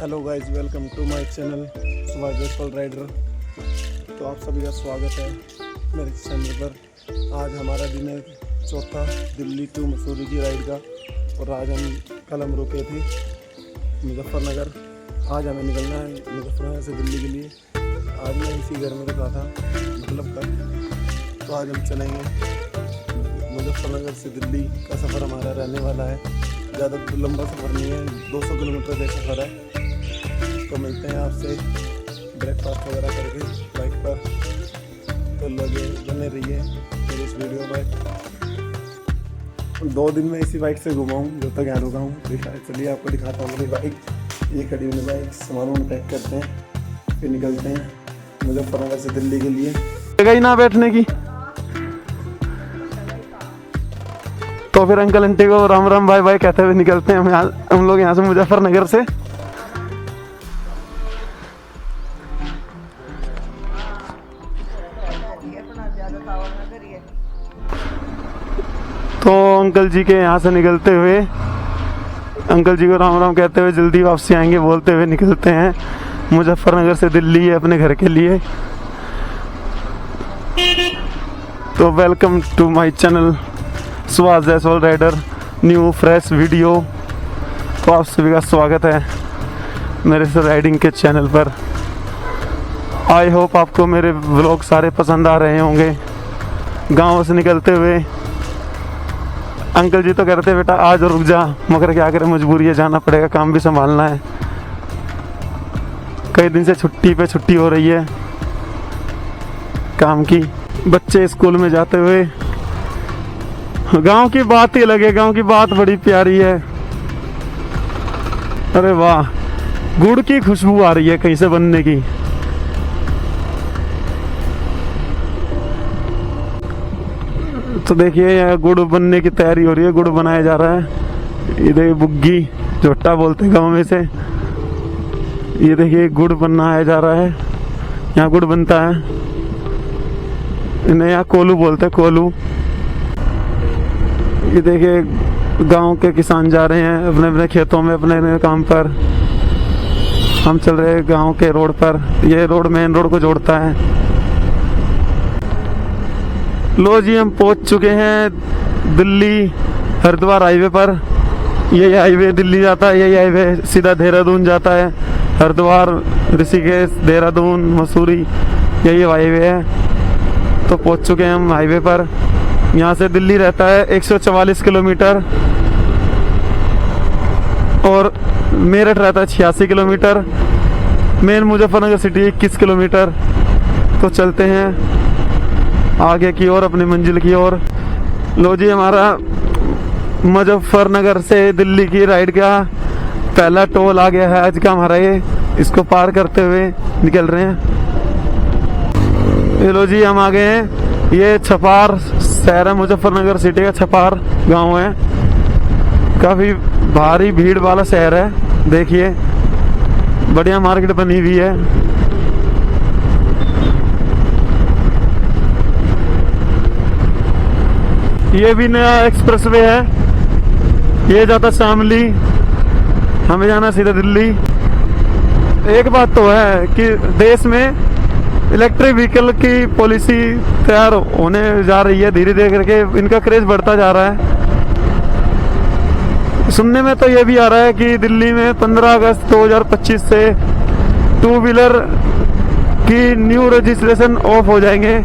Hello guys, welcome to my channel Subhash Jaiswal rider. तो आप सभी का स्वागत है मेरे चैनल पर। आज हमारा दिन है चौथा दिल्ली टू मसूरी की राइड का। और आज कल हम रुके थे मुजफ्फरनगर। आज हमें निकलना है मुजफ्फरनगर से दिल्ली के लिए। आज मैं इसी घर में रुका था, मतलब कल। तो आज हम चलेंगे मुजफ्फरनगर से दिल्ली का सफ़र हमारा रहने वाला है। ज़्यादा लंबा सफ़र नहीं है, 200 किलोमीटर का सफ़र है। तो मिलते हैं आपसे ब्रेकफास्ट वगैरह करके बाइक पर। तो लगे बने रहिए मेरे इस वीडियो पर। 2 दिन में इसी बाइक से घुमा हूँ जब तक यहाँ रुका हूँ। चलिए आपको दिखाता हूँ मेरी बाइक। ये खड़ी हुई बाइक, सामान पैक करते हैं फिर निकलते हैं मुजफ्फरनगर से दिल्ली के लिए। जगह ही ना बैठने की, तो फिर अंकल आंटी को राम राम बाय बाय कहते हुए निकलते हैं हम लोग यहाँ से मुजफ्फरनगर से। तो अंकल जी के यहाँ से निकलते हुए अंकल जी को राम राम कहते हुए जल्दी वापसी आएंगे बोलते हुए निकलते हैं मुजफ्फरनगर से दिल्ली अपने घर के लिए। तो welcome to my channel Subhash Jaiswal rider, new fresh video. तो आप सभी का स्वागत है मेरे से राइडिंग के चैनल पर। आई होप आपको मेरे व्लॉग सारे पसंद आ रहे होंगे। गांव से निकलते हुए अंकल जी तो कहते बेटा आज रुक जा, मगर क्या करें, मजबूरी है, जाना पड़ेगा, काम भी संभालना है। कई दिन से छुट्टी हो रही है काम की। बच्चे स्कूल में जाते हुए। गांव की बात ही अलग है, गांव की बात बड़ी प्यारी है। अरे वाह, गुड़ की खुशबू आ रही है कहीं से बनने की। तो देखिए यहाँ गुड़ बनने की तैयारी हो रही है, गुड़ बनाया जा रहा है। ये देखिए बुग्गी झोटा बोलते हैं गाँव में से। ये देखिए गुड़ बनाया जा रहा है, यहाँ गुड़ बनता है। इन्हें यहाँ कोलू बोलते हैं, कोलू। ये देखिए गांव के किसान जा रहे हैं अपने अपने खेतों में अपने काम पर। हम चल रहे हैं गांव के रोड पर। ये रोड मेन रोड को जोड़ता है। लो जी, हम पहुंच चुके हैं दिल्ली हरिद्वार हाईवे पर। यही हाईवे दिल्ली जाता है, यही हाईवे सीधा देहरादून जाता है। हरिद्वार, ऋषिकेश, देहरादून, मसूरी, यही हाईवे है। तो पहुंच चुके हैं हम हाईवे पर। यहाँ से दिल्ली रहता है 144 किलोमीटर और मेरठ रहता है 86 kilometre. Main Muzaffarnagar city 21 kilometre. तो चलते हैं आगे की ओर, अपनी मंजिल की ओर। लो जी, हमारा मुजफ्फरनगर से दिल्ली की राइड का पहला टोल आ गया है आज का हमारा। ये इसको पार करते हुए निकल रहे हैं। ये लो जी, हम आ गए हैं। ये छपार शहर है, मुजफ्फरनगर सिटी का छपार गांव है। काफी भारी भीड़ वाला शहर है। देखिए बढ़िया मार्केट बनी हुई है। ये भी नया एक्सप्रेसवे है, ये जाता शामली। हमें जाना सीधा दिल्ली। एक बात तो है कि देश में इलेक्ट्रिक व्हीकल की पॉलिसी तैयार होने जा रही है धीरे धीरे करके। इनका क्रेज बढ़ता जा रहा है। सुनने में तो ये भी आ रहा है कि दिल्ली में 15 अगस्त 2025 से 2 व्हीलर की न्यू रजिस्ट्रेशन ऑफ हो जाएंगे,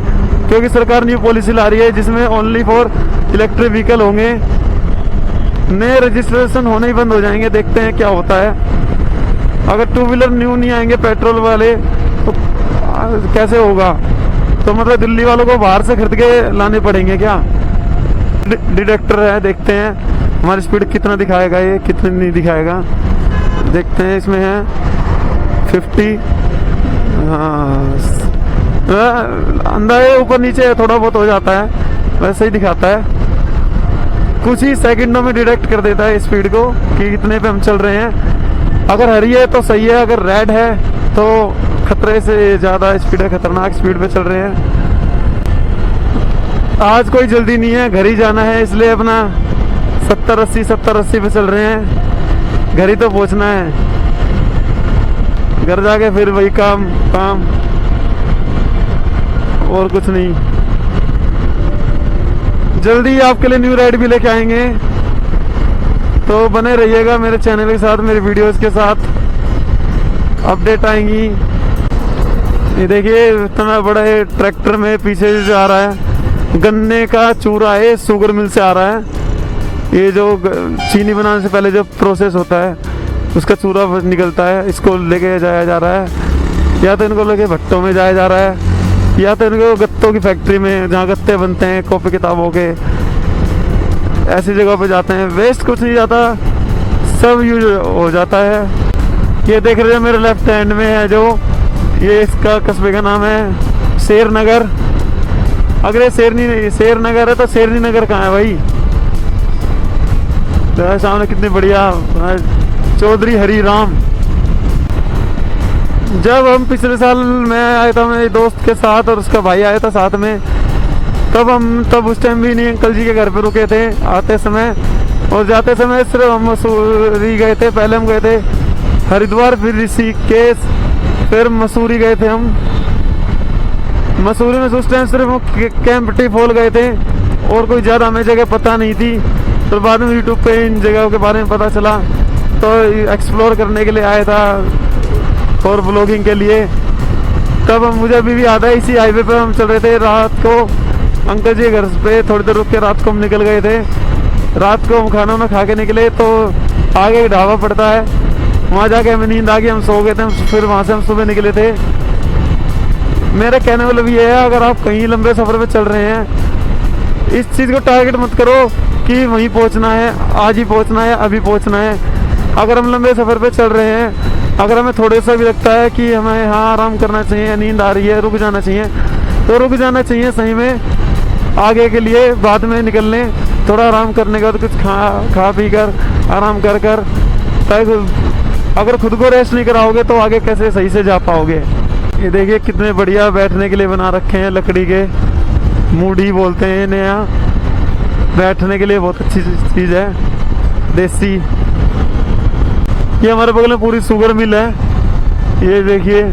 क्योंकि सरकार न्यू पॉलिसी ला रही है जिसमें ओनली फॉर इलेक्ट्रिक व्हीकल होंगे। नए रजिस्ट्रेशन होने ही बंद हो जाएंगे। देखते हैं क्या होता है। अगर 2 व्हीलर न्यू नहीं आएंगे पेट्रोल वाले तो कैसे होगा? तो मतलब दिल्ली वालों को बाहर से खरीद के लाने पड़ेंगे क्या? डिटेक्टर है, देखते हैं हमारी स्पीड कितना दिखाएगा, ये कितनी नहीं दिखाएगा। देखते हैं, इसमें है 50। हाँ, अंदर ऊपर नीचे थोड़ा बहुत हो जाता है, वैसे ही दिखाता है। कुछ ही सेकंडों में डिटेक्ट कर देता है स्पीड को कि कितने पे हम चल रहे हैं। अगर हरी है तो सही है, अगर रेड है तो खतरे से ज़्यादा स्पीड है, खतरनाक स्पीड पे चल रहे हैं। आज कोई जल्दी नहीं है, घर ही जाना है, इसलिए अपना 70-80 पे चल रहे हैं। घर ही तो पहुंचना है। घर जाके फिर वही काम काम और कुछ नहीं। जल्दी आपके लिए न्यू राइड भी लेके आएंगे, तो बने रहिएगा मेरे चैनल के साथ, मेरे वीडियोस के साथ अपडेट आएंगी। ये देखिए इतना बड़ा है ट्रैक्टर में पीछे जो आ रहा है गन्ने का चूरा है, शुगर मिल से आ रहा है। ये जो चीनी बनाने से पहले जो प्रोसेस होता है उसका चूरा निकलता है, इसको लेके जाया जा रहा है, या तो इनको लेके भट्टों में जाया जा रहा है, या तो इनको गत्तों की फैक्ट्री में जहाँ गत्ते बनते हैं कॉपी किताबों के, ऐसी जगह पे जाते हैं। वेस्ट कुछ नहीं जाता, सब यूज हो जाता है। ये देख रहे हैं मेरे लेफ्ट हैंड में है जो, ये इसका कस्बे का नाम है शेरनगर। अगर ये शेरनगर है तो शेरनी नगर कहाँ है भाई? तो सामने कितनी बढ़िया चौधरी हरी राम। जब हम पिछले साल मैं आया था मेरे दोस्त के साथ और उसका भाई आया था साथ में, तब उस टाइम भी नहीं अंकल जी के घर पे रुके थे आते समय, और जाते समय सिर्फ हम मसूरी गए थे। पहले हम गए थे हरिद्वार, फिर ऋषिकेश, फिर मसूरी गए थे हम। मसूरी में उस टाइम सिर्फ हम कैंप टी फॉल गए थे और कोई ज़्यादा हमें जगह पता नहीं थी। तो बाद में यूट्यूब पे इन जगहों के बारे में पता चला, तो एक्सप्लोर करने के लिए आया था और ब्लॉगिंग के लिए। तब मुझे अभी भी याद है, इसी हाईवे पे हम चल रहे थे रात को, अंकल जी घर पे थोड़ी देर रुक के रात को हम निकल गए थे। रात को हम खाना वाना खा के निकले तो आगे ढाबा पड़ता है, वहाँ जाके हमें नींद आ गई, हम सो गए थे। फिर वहाँ से हम सुबह निकले थे। मेरा कहने वाला भी ये है, अगर आप कहीं लंबे सफ़र पे चल रहे हैं, इस चीज़ को टारगेट मत करो कि वहीं पहुँचना है, आज ही पहुँचना है, अभी पहुँचना है। अगर हम लंबे सफ़र पे चल रहे हैं, अगर हमें थोड़ा सा भी लगता है कि हमें यहाँ आराम करना चाहिए, नींद आ रही है, रुक जाना चाहिए, तो रुक जाना चाहिए सही में। आगे के लिए बाद में निकल लें, थोड़ा आराम करने के बाद कुछ खा पी कर आराम कर अगर खुद को रेस्ट नहीं कराओगे तो आगे कैसे सही से जा पाओगे। ये देखिए कितने बढ़िया बैठने के लिए बना रखे हैं, लकड़ी के मूढ़ी बोलते हैं इन्हें यहाँ, बैठने के लिए बहुत अच्छी चीज़ है, देसी। ये हमारे बगल में पूरी शुगर मिल है, ये देखिए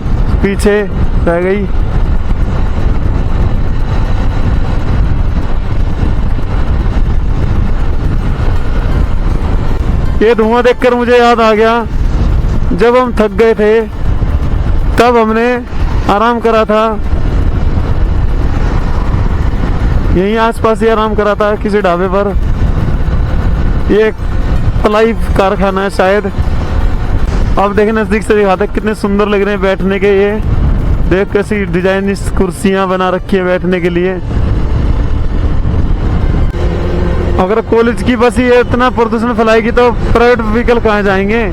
पीछे रह गई। ये धुआं देखकर मुझे याद आ गया, जब हम थक गए थे तब हमने आराम करा था, यहीं आसपास ही आराम करा था किसी ढाबे पर। ये पलाई कारखाना है शायद। आप देखें नज़दीक से दिखाते कितने सुंदर लग रहे हैं बैठने के। ये देख कैसी डिजाइन कुर्सियां बना रखी है बैठने के लिए। अगर कॉलेज की बस ये इतना प्रदूषण फैलाएगी तो प्राइवेट व्हीकल कहाँ जाएंगे?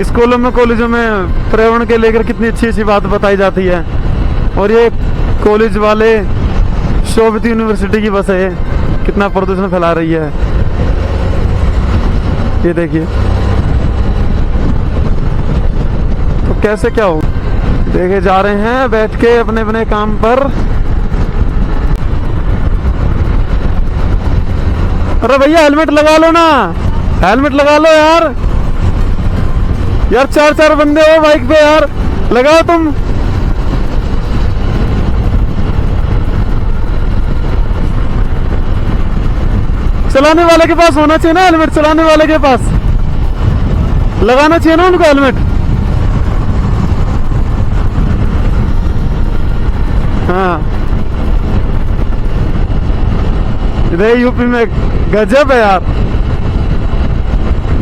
स्कूलों में कॉलेजों में पर्यावरण के लेकर कितनी अच्छी अच्छी बात बताई जाती है, और ये कॉलेज वाले शोभित यूनिवर्सिटी की बस है, कितना प्रदूषण फैला रही है। ये देखिए तो कैसे क्या हो, देखे जा रहे हैं बैठ के अपने अपने काम पर। अरे भैया हेलमेट लगा लो ना, हेलमेट लगा लो यार। यार चार चार बंदे हो बाइक पे यार, लगाओ तुम। चलाने वाले के पास होना चाहिए ना हेलमेट, चलाने वाले के पास लगाना चाहिए ना उनको हेलमेट। हाँ इधर यूपी में गजब है यार।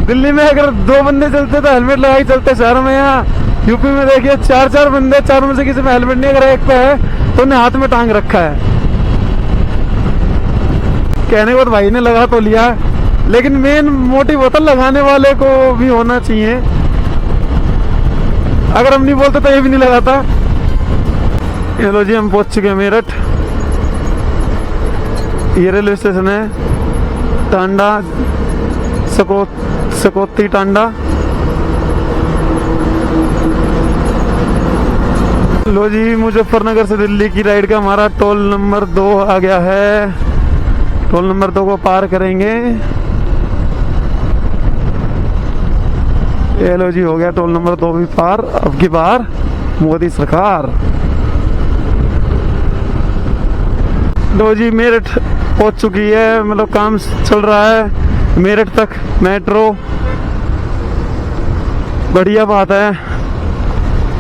दिल्ली में अगर दो बंदे चलते तो हेलमेट लगा ही चलते शहर में, यहाँ यूपी में देखिए चार चार बंदे, चारों में से किसी में हेलमेट नहीं, अगर एक पे है तो उन्हें हाथ में टांग रखा है। कहने के बाद भाई ने लगा तो लिया, लेकिन मेन मोटिव होता लगाने वाले को भी होना चाहिए। अगर हम नहीं बोलते तो ये भी नहीं लगाता। ये लो जी हम पहुंच चुके हैं मेरठ। ये रेलवे स्टेशन है टांडा, सकौती टांडा। लो जी मुजफ्फरनगर से दिल्ली की राइड का हमारा टोल नंबर 2 आ गया है। टोल नंबर 2 को पार करेंगे। ये लो जी, हो गया टोल नंबर 2 भी पार। अब की बार मोदी सरकार। लो जी, मेरठ पहुंच चुकी है, मतलब काम चल रहा है मेरठ तक मेट्रो। बढ़िया बात है,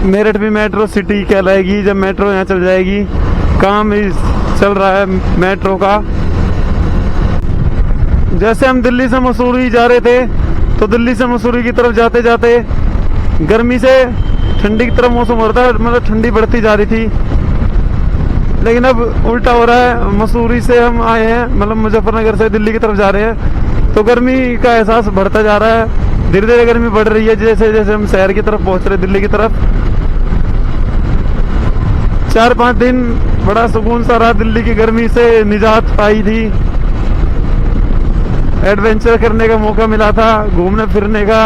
मेरठ भी मेट्रो सिटी कहलाएगी जब मेट्रो यहाँ चल जाएगी। काम ही चल रहा है मेट्रो का। जैसे हम दिल्ली से मसूरी जा रहे थे, तो दिल्ली से मसूरी की तरफ जाते जाते गर्मी से ठंडी की तरफ मौसम हो रहा था, मतलब ठंडी बढ़ती जा रही थी। लेकिन अब उल्टा हो रहा है, मसूरी से हम आए हैं, मतलब मुजफ्फरनगर से दिल्ली की तरफ जा रहे हैं, तो गर्मी का एहसास बढ़ता जा रहा है। धीरे धीरे गर्मी बढ़ रही है जैसे जैसे हम शहर की तरफ पहुंच रहे, दिल्ली की तरफ। 4-5 दिन बड़ा सुकून सा रहा, दिल्ली की गर्मी से निजात पाई थी। एडवेंचर करने का मौका मिला था, घूमने फिरने का।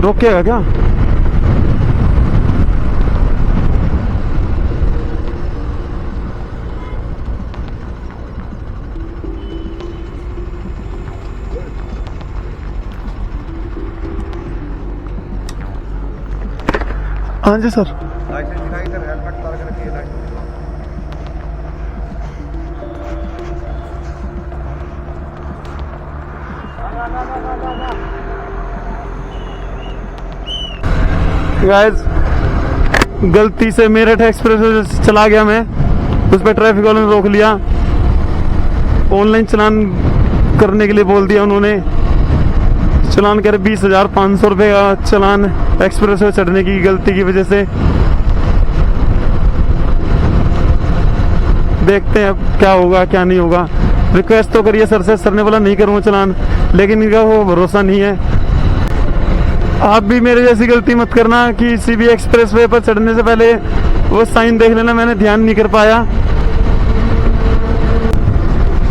रोकेगा क्या? हाँ जी सर। लाइसेंस दिखाई सर, हेलमेट उतार कर रखिए। गाइस, गलती से मेरठ एक्सप्रेस चला गया मैं, उस पर ट्रैफिक वालों ने रोक लिया। ऑनलाइन चलान करने के लिए बोल दिया उन्होंने। चलान करे 20,500 रुपये का चलान एक्सप्रेस पे चढ़ने की गलती की वजह से। देखते हैं अब क्या होगा क्या नहीं होगा। रिक्वेस्ट तो करिए सर से, सर ने बोला नहीं करूँगा चलान, लेकिन इनका वो भरोसा नहीं है। आप भी मेरे जैसी गलती मत करना कि किसी भी एक्सप्रेस वे पर चढ़ने से पहले वो साइन देख लेना। मैंने ध्यान नहीं कर पाया।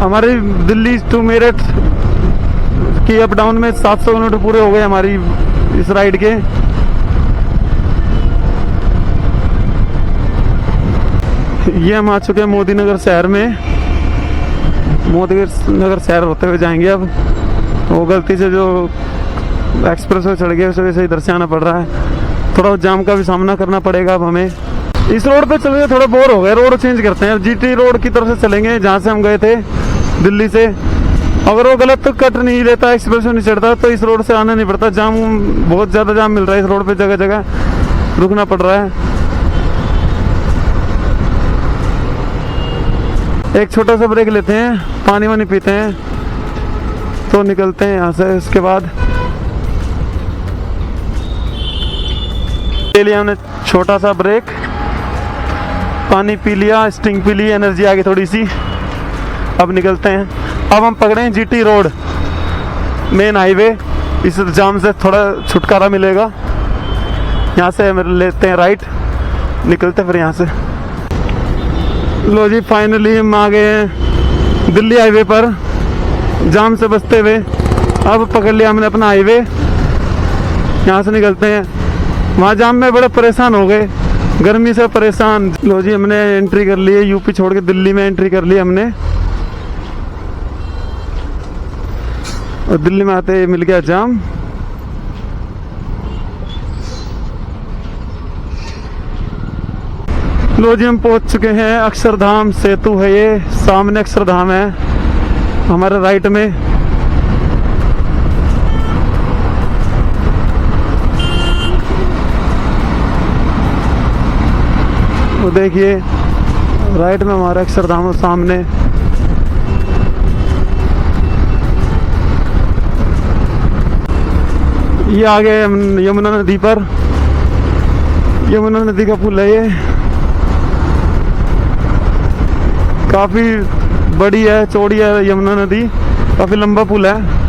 हमारी दिल्ली टू मेरठ की अप डाउन में 700 किलोमीटर पूरे हो गए हमारी इस राइड के। ये हम आ चुके हैं मोदी नगर शहर में। मोदी नगर शहर होते हुए जाएंगे अब। वो गलती से जो एक्सप्रेस वे चढ़ गया उस वजह से इधर से आना पड़ रहा है। थोड़ा जाम का भी सामना करना पड़ेगा अब हमें। इस रोड पे चल के थोड़ा बोर हो गए, रोड चेंज करते हैं। जीटी रोड की तरफ से चलेंगे जहाँ से हम गए थे दिल्ली से। अगर वो गलत तो कट नहीं लेता, एक्सप्रेस नहीं चढ़ता, तो इस रोड से आना नहीं पड़ता। जाम बहुत ज़्यादा जाम मिल रहा है इस रोड पे, जगह जगह रुकना पड़ रहा है। एक छोटा सा ब्रेक लेते हैं, पानी वानी पीते हैं, तो निकलते हैं यहाँ से। उसके बाद ले लिया हमने छोटा सा ब्रेक, पानी पी लिया, स्टिंग पी ली, एनर्जी आ गई थोड़ी सी। अब निकलते हैं। अब हम पकड़े हैं जीटी रोड, मेन हाईवे। इस जाम से थोड़ा छुटकारा मिलेगा। यहाँ से हम लेते हैं राइट, निकलते हैं फिर यहाँ से। लो जी, फाइनली हम आ गए हैं दिल्ली हाईवे पर, जाम से बचते हुए। अब पकड़ लिया हमने अपना हाईवे, यहाँ से निकलते हैं। वहाँ जाम में बड़े परेशान हो गए, गर्मी से परेशान। लो जी, हमने एंट्री कर ली है, यूपी छोड़ के दिल्ली में एंट्री कर ली हमने। और दिल्ली में आते मिल गया जाम। लो जी, हम पहुंच चुके हैं अक्षरधाम सेतु है ये, सामने अक्षरधाम है हमारे राइट में। वो देखिए राइट में हमारा अक्षरधाम सामने। ये आ गए यमुना नदी पर। यमुना नदी का पुल है ये, काफी बड़ी है, चौड़ी है यमुना नदी, काफी लंबा पुल है।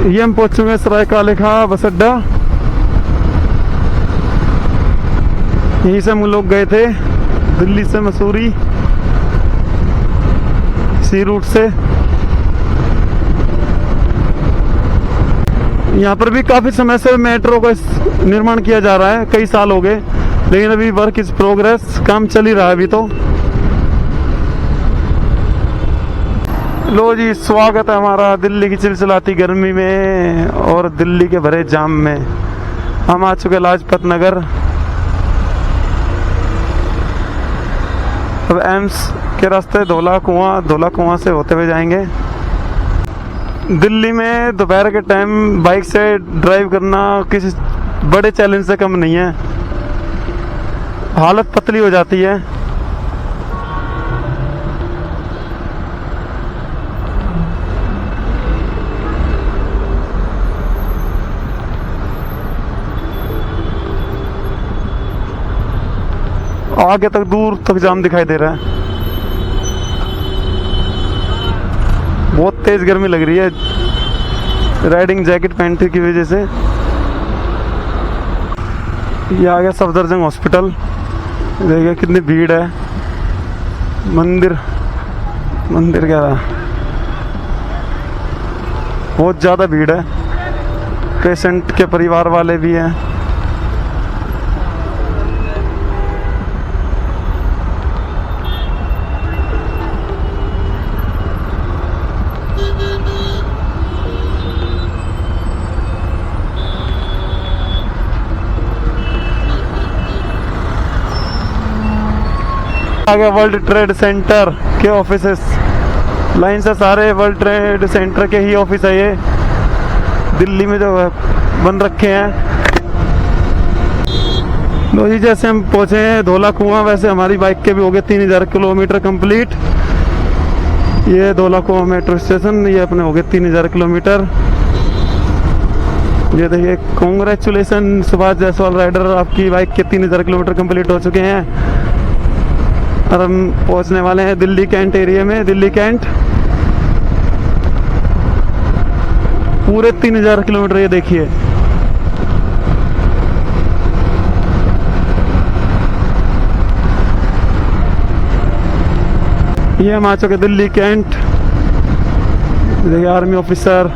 ये हम पहुंच चुके हैं सरायकाले खां बस अड्डा। यहीं से हम लोग गए थे दिल्ली से मसूरी सी रूट से। यहाँ पर भी काफी समय से मेट्रो का निर्माण किया जा रहा है, कई साल हो गए, लेकिन अभी वर्क इज प्रोग्रेस, काम चल ही रहा है अभी तो। लो जी, स्वागत है हमारा दिल्ली की चिलचिलाती गर्मी में और दिल्ली के भरे जाम में। हम आ चुके लाजपत नगर। अब एम्स के रास्ते धौला कुआं से होते हुए जाएंगे। दिल्ली में दोपहर के टाइम बाइक से ड्राइव करना किसी बड़े चैलेंज से कम नहीं है। हालत पतली हो जाती है। आगे तक दूर तक जाम दिखाई दे रहा है। बहुत तेज गर्मी लग रही है राइडिंग जैकेट पहनने की वजह से। ये आ गया सफदरजंग हॉस्पिटल। देखिए कितनी भीड़ है। मंदिर क्या रहा, बहुत ज़्यादा भीड़ है। पेशेंट के परिवार वाले भी हैं। आगे वर्ल्ड ट्रेड सेंटर के ऑफिसेस लाइन से, सारे वर्ल्ड ट्रेड सेंटर के ही ऑफिस है ये दिल्ली में जो बन रखे हैं। लो जी, जैसे हम पहुंचे हैं धौला कुआं, वैसे हमारी बाइक के भी हो गए 3000 किलोमीटर कंप्लीट। ये धौला कुआं मेट्रो स्टेशन, ये अपने हो गए 3000 किलोमीटर। ये देखिए, कॉन्ग्रेचुलेसन सुभाष जायसवाल राइडर, आपकी बाइक के 3000 किलोमीटर कंप्लीट हो चुके हैं। और हम पहुंचने वाले हैं दिल्ली कैंट एरिया में। दिल्ली कैंट पूरे 3000 किलोमीटर, ये देखिए। ये हम आ चुके दिल्ली कैंट। देखिए आर्मी ऑफिसर,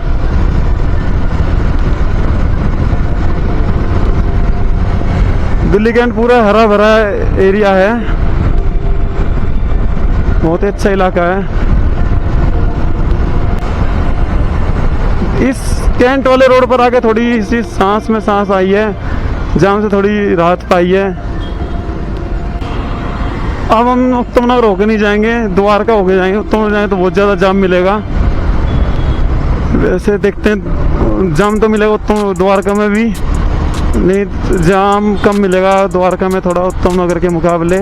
दिल्ली कैंट पूरा हरा भरा एरिया है, बहुत ही अच्छा इलाका है। इस कैंट वाले रोड पर आके थोड़ी सी सांस में सांस आई है, जाम से थोड़ी राहत पाई है। अब हम उत्तम नगर होके नहीं जाएंगे, द्वारका होके जाएंगे। उत्तम नगर जाएंगे तो बहुत ज़्यादा जाम मिलेगा। वैसे देखते हैं, जाम तो मिलेगा उत्तम द्वारका में भी, नहीं जाम कम मिलेगा द्वारका में थोड़ा उत्तम नगर के मुकाबले,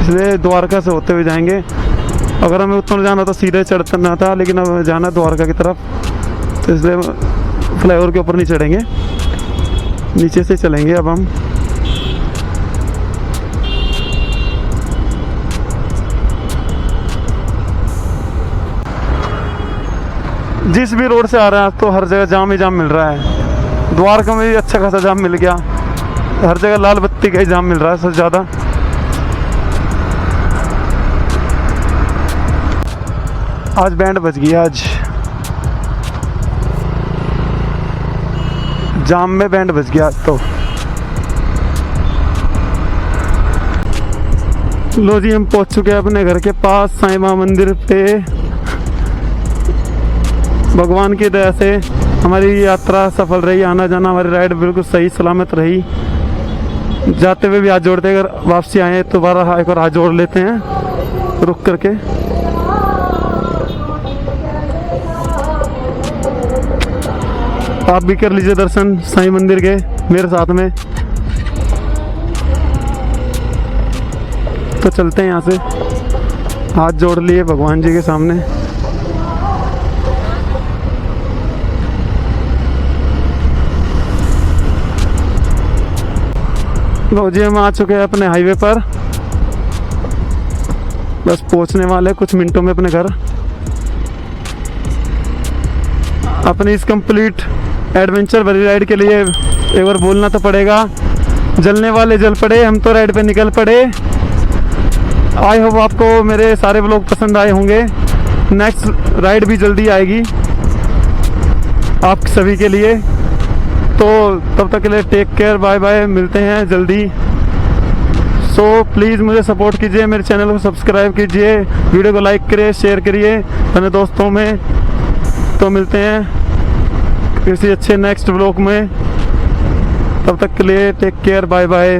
इसलिए द्वारका से होते हुए जाएंगे। अगर हमें उत्तर जाना तो सीधे चढ़ना था, लेकिन अब जाना द्वारका की तरफ, तो इसलिए फ्लाईओवर के ऊपर नहीं चढ़ेंगे, नीचे से चलेंगे अब हम। जिस भी रोड से आ रहे हैं तो हर जगह जाम ही जाम मिल रहा है। द्वारका में भी अच्छा खासा जाम मिल गया, हर जगह लाल बत्ती का ही जाम मिल रहा है सबसे ज़्यादा। आज बैंड बज गया, आज जाम में बैंड बज गया आज तो। लो जी, हम पहुंच चुके हैं अपने घर के पास साईं मां मंदिर पे। भगवान की दया से हमारी यात्रा सफल रही, आना जाना हमारी राइड बिल्कुल सही सलामत रही। जाते हुए भी हाथ जोड़ते, अगर वापसी आए तो दोबारा एक बार हाथ जोड़ लेते हैं रुक करके। आप भी कर लीजिए दर्शन साईं मंदिर के मेरे साथ में। तो चलते हैं यहाँ से, हाथ जोड़ लिए भगवान जी के सामने। लो जी, हम आ चुके हैं अपने हाईवे पर, बस पहुंचने वाले कुछ मिनटों में अपने घर। अपनी इस कंप्लीट एडवेंचर भरी राइड के लिए एक बार बोलना तो पड़ेगा, जलने वाले जल पड़े, हम तो राइड पे निकल पड़े। आई होप आपको मेरे सारे ब्लॉग पसंद आए होंगे। नेक्स्ट राइड भी जल्दी आएगी आप सभी के लिए, तो तब तक के लिए टेक केयर, बाय बाय, मिलते हैं जल्दी। सो प्लीज़ मुझे सपोर्ट कीजिए, मेरे चैनल को सब्सक्राइब कीजिए, वीडियो को लाइक करिए, शेयर करिए अपने दोस्तों में। तो मिलते हैं किसी अच्छे नेक्स्ट ब्लॉग में, तब तक के लिए टेक केयर, बाय बाय।